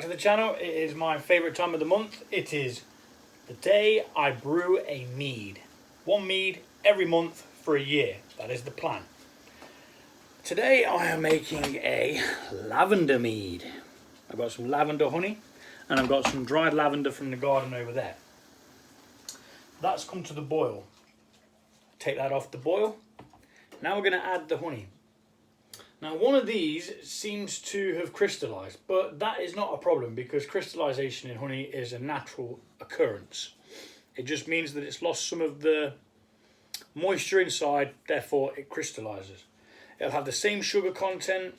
to the channel. It is my favourite time of the month. It is the day I brew a mead. One mead every month for a year. That is the plan. Today I am making a lavender mead. I've got some lavender honey and I've got some dried lavender from the garden over there. That's come to the boil. Take that off the boil. Now we're going to add the honey. Now one of these seems to have crystallized, but that is not a problem because crystallization in honey is a natural occurrence. It just means that it's lost some of the moisture inside, therefore it crystallizes. It'll have the same sugar content,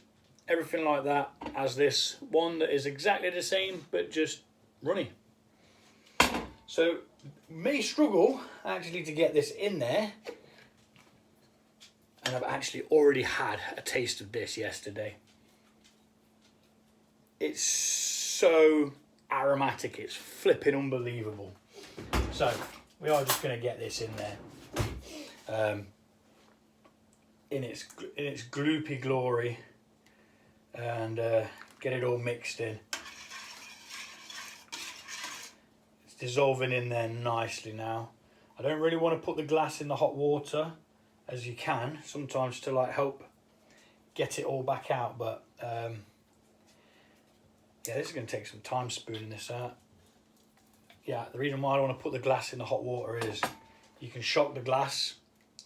everything like that, as this one that is exactly the same, but just runny. So may struggle actually to get this in there. And I've actually already had a taste of this yesterday. It's so aromatic, it's flipping unbelievable. So we are just going to get this in there in its gloopy glory and get it all mixed in. It's dissolving in there nicely now. I don't really want to put the glass in the hot water, as you can sometimes, to like help get it all back out, but yeah, this is going to take some time spooning this out. Yeah, the reason why I don't want to put the glass in the hot water is you can shock the glass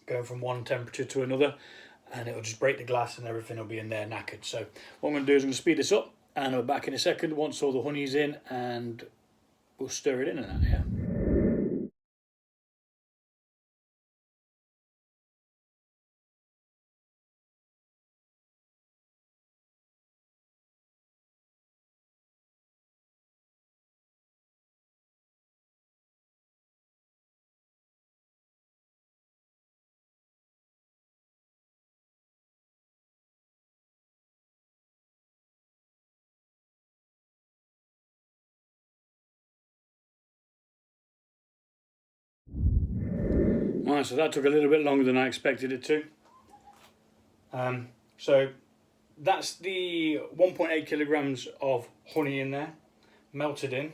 going from one temperature to another and it'll just break the glass and everything will be in there knackered. So what I'm going to do is I'm going to speed this up and I'll be back in a second once all the honey's in and we'll stir it in and that, yeah. Right, so that took a little bit longer than I expected it to. So that's the 1.8 kilograms of honey in there, melted in.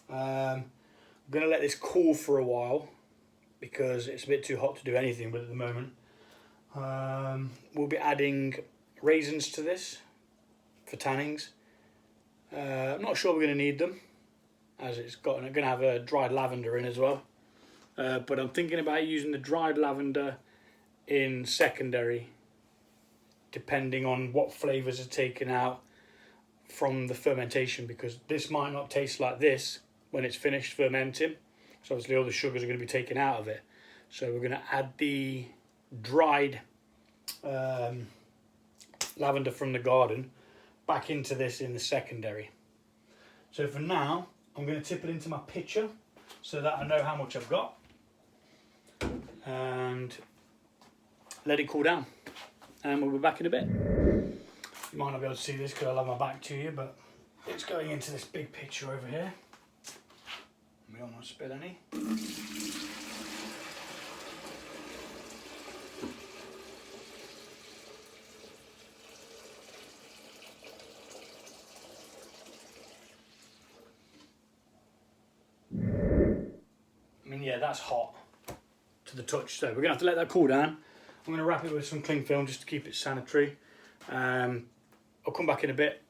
I'm going to let this cool for a while because it's a bit too hot to do anything with at the moment. We'll be adding raisins to this for tannings. I'm not sure we're going to need them, as it's going to have a dried lavender in as well. But I'm thinking about using the dried lavender in secondary, depending on what flavours are taken out from the fermentation, because this might not taste like this when it's finished fermenting. So obviously all the sugars are going to be taken out of it. So we're going to add the dried lavender from the garden back into this in the secondary. So for now, I'm going to tip it into my pitcher so that I know how much I've got. And let it cool down and we'll be back in a bit. You might not be able to see this because I'll have my back to you, but it's going into this big pitcher over here. We don't want to spill any. I mean, yeah, that's hot to the touch, so we're going to have to let that cool down. I'm going to wrap it with some cling film just to keep it sanitary. I'll come back in a bit.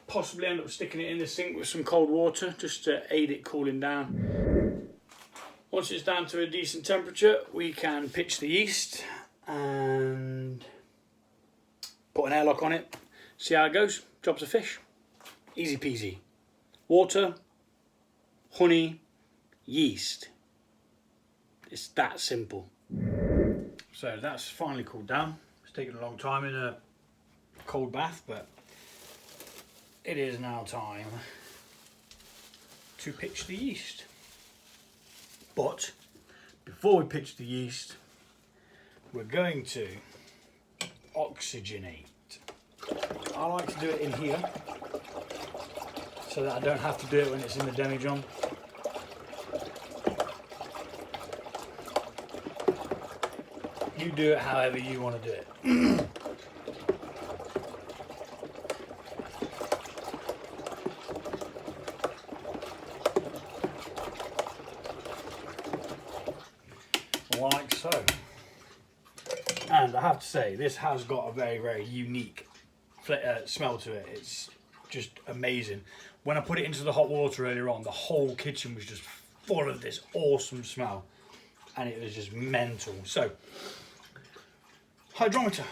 Possibly end up sticking it in the sink with some cold water just to aid it cooling down. Once it's down to a decent temperature, we can pitch the yeast and put an airlock on it. See how it goes. Job's a fish. Easy peasy. Water, honey, yeast. It's that simple. So that's finally cooled down. It's taken a long time in a cold bath, but it is now time to pitch the yeast. But before we pitch the yeast, we're going to oxygenate. I like to do it in here so that I don't have to do it when it's in the demijohn. You do it however you want to do it. like so. And I have to say, this has got a very, very unique smell to it. It's just amazing. When I put it into the hot water earlier on, the whole kitchen was just full of this awesome smell. And it was just mental. So, hydrometer.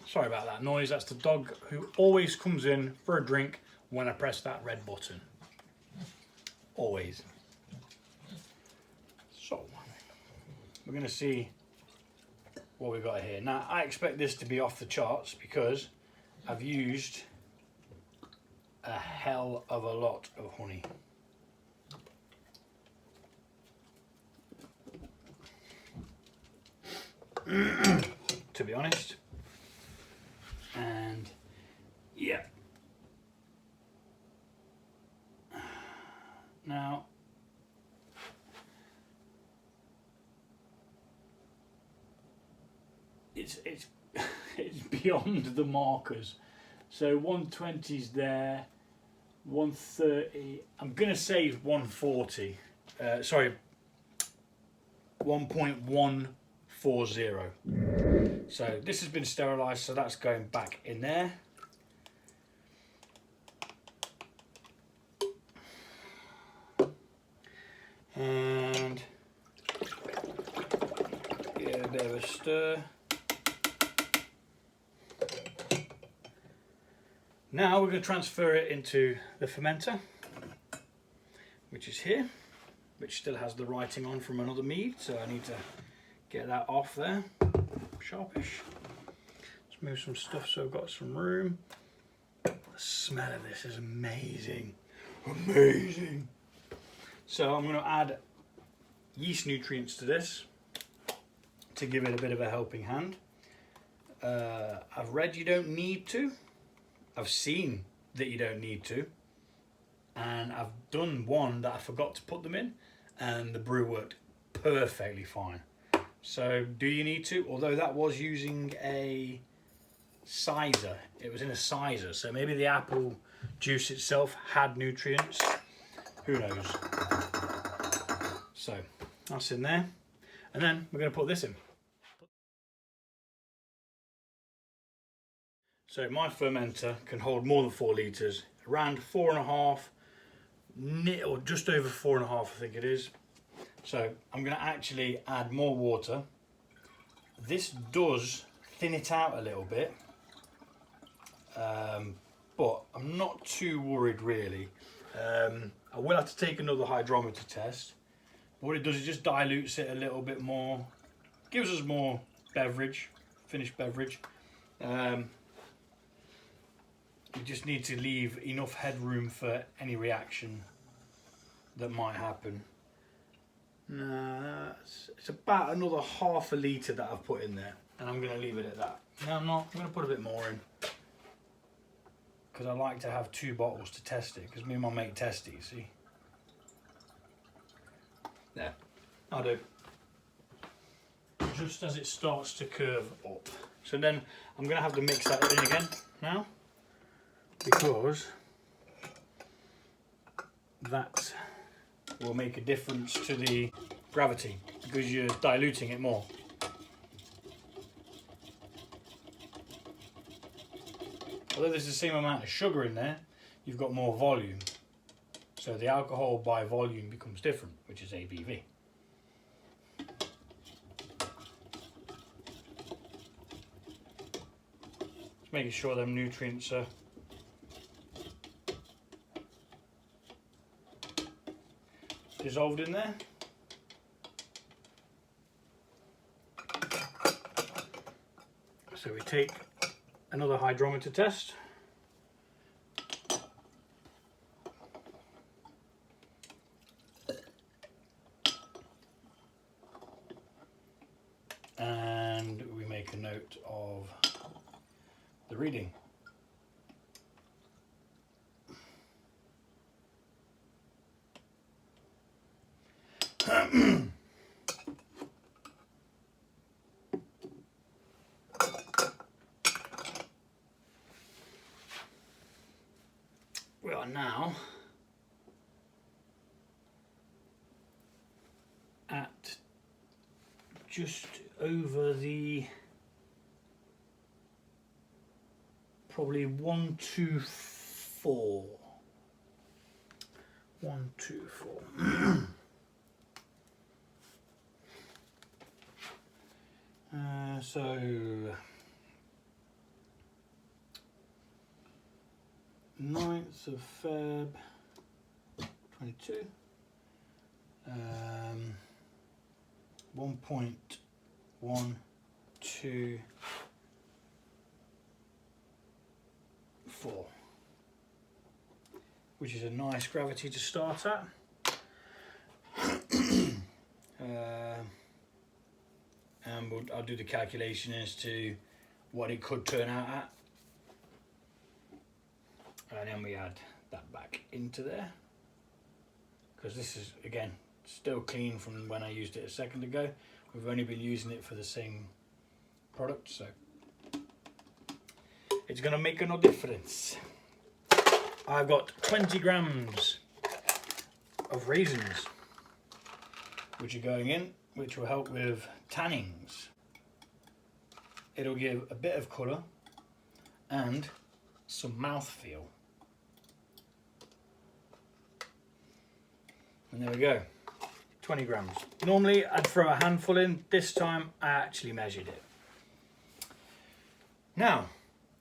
Sorry about that noise. That's the dog who always comes in for a drink when I press that red button. Always. So, we're going to see what we've got here. Now, I expect this to be off the charts because I've used a hell of a lot of honey. To be honest. And yeah. Now, it's it's beyond the markers. So 120's there, 130. I'm gonna say 140. Sorry, 1.140. So this has been sterilised, so that's going back in there. And give it a bit of a stir. Now we're going to transfer it into the fermenter, which is here, which still has the writing on from another mead, so I need to get that off there, sharpish. Let's move some stuff so I've got some room. The smell of this is amazing, amazing. So I'm going to add yeast nutrients to this to give it a bit of a helping hand. I've read you don't need to. I've seen that you don't need to. And I've done one that I forgot to put them in and the brew worked perfectly fine. So do you need to? Although that was using a cider. It was in a cider. So maybe the apple juice itself had nutrients. Who knows? So that's in there. And then we're going to put this in. So my fermenter can hold more than 4 litres, around 4.5, or just over 4.5 I think it is. So I'm going to actually add more water. This does thin it out a little bit, but I'm not too worried really. I will have to take another hydrometer test. But what it does is just dilutes it a little bit more, gives us more beverage, finished beverage. You just need to leave enough headroom for any reaction that might happen. It's about another half a litre that I've put in there, and I'm going to leave it at that. No, I'm not. I'm going to put a bit more in because I like to have 2 bottles to test it, because me and my mate test it, you see. There, I'll do. Just as it starts to curve up. So then I'm going to have to mix that in again now, because that will make a difference to the gravity, because you're diluting it more. Although there's the same amount of sugar in there, you've got more volume. So the alcohol by volume becomes different, which is ABV. Just making sure them nutrients are dissolved in there. So we take another hydrometer test. And we make a note of the reading. We are now just over the probably 124. 124. So 9th of Feb 22. 1.124, which is a nice gravity to start at. And I'll do the calculation as to what it could turn out at, and then we add that back into there, because this is again still clean from when I used it a second ago. We've only been using it for the same product, so it's going to make no difference. I've got 20 grams of raisins which are going in, which will help with tannings. It'll give a bit of colour and some mouthfeel. And there we go, 20 grams. Normally I'd throw a handful in, this time I actually measured it. Now,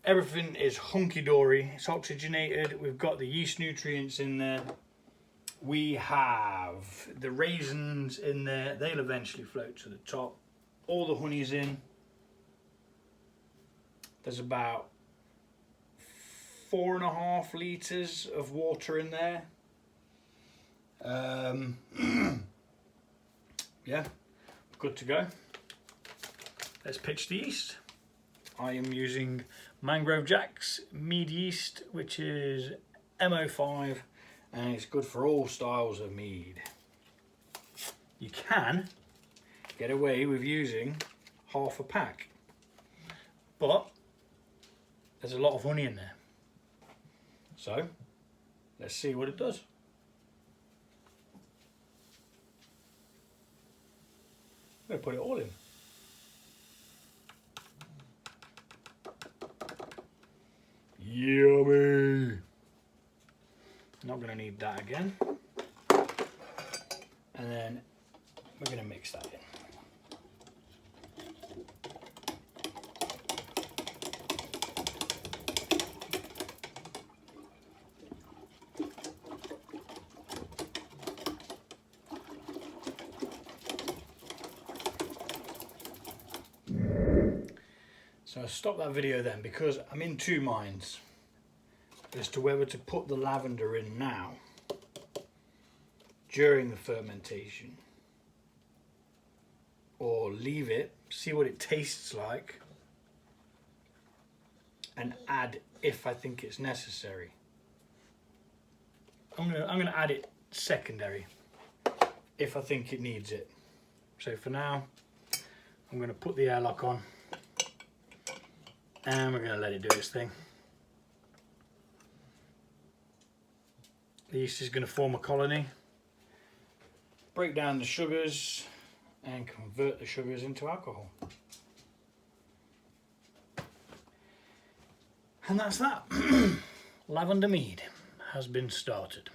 everything is hunky-dory, it's oxygenated, we've got the yeast nutrients in there, we have the raisins in there, they'll eventually float to the top, all the honey's in. There's about 4.5 litres of water in there. Yeah, good to go. Let's pitch the yeast. I am using Mangrove Jack's mead yeast, which is MO5, and it's good for all styles of mead. You can get away with using half a pack, but there's a lot of honey in there. So let's see what it does. I'm going to put it all in. Yummy! Not going to need that again. And then we're going to mix that in. So I stopped that video then because I'm in two minds as to whether to put the lavender in now during the fermentation or leave it, see what it tastes like, and add if I think it's necessary. I'm gonna add it secondary if I think it needs it. So for now, I'm gonna put the airlock on and we're gonna let it do its thing. The yeast is gonna form a colony, break down the sugars and convert the sugars into alcohol. And that's that. Lavender mead has been started.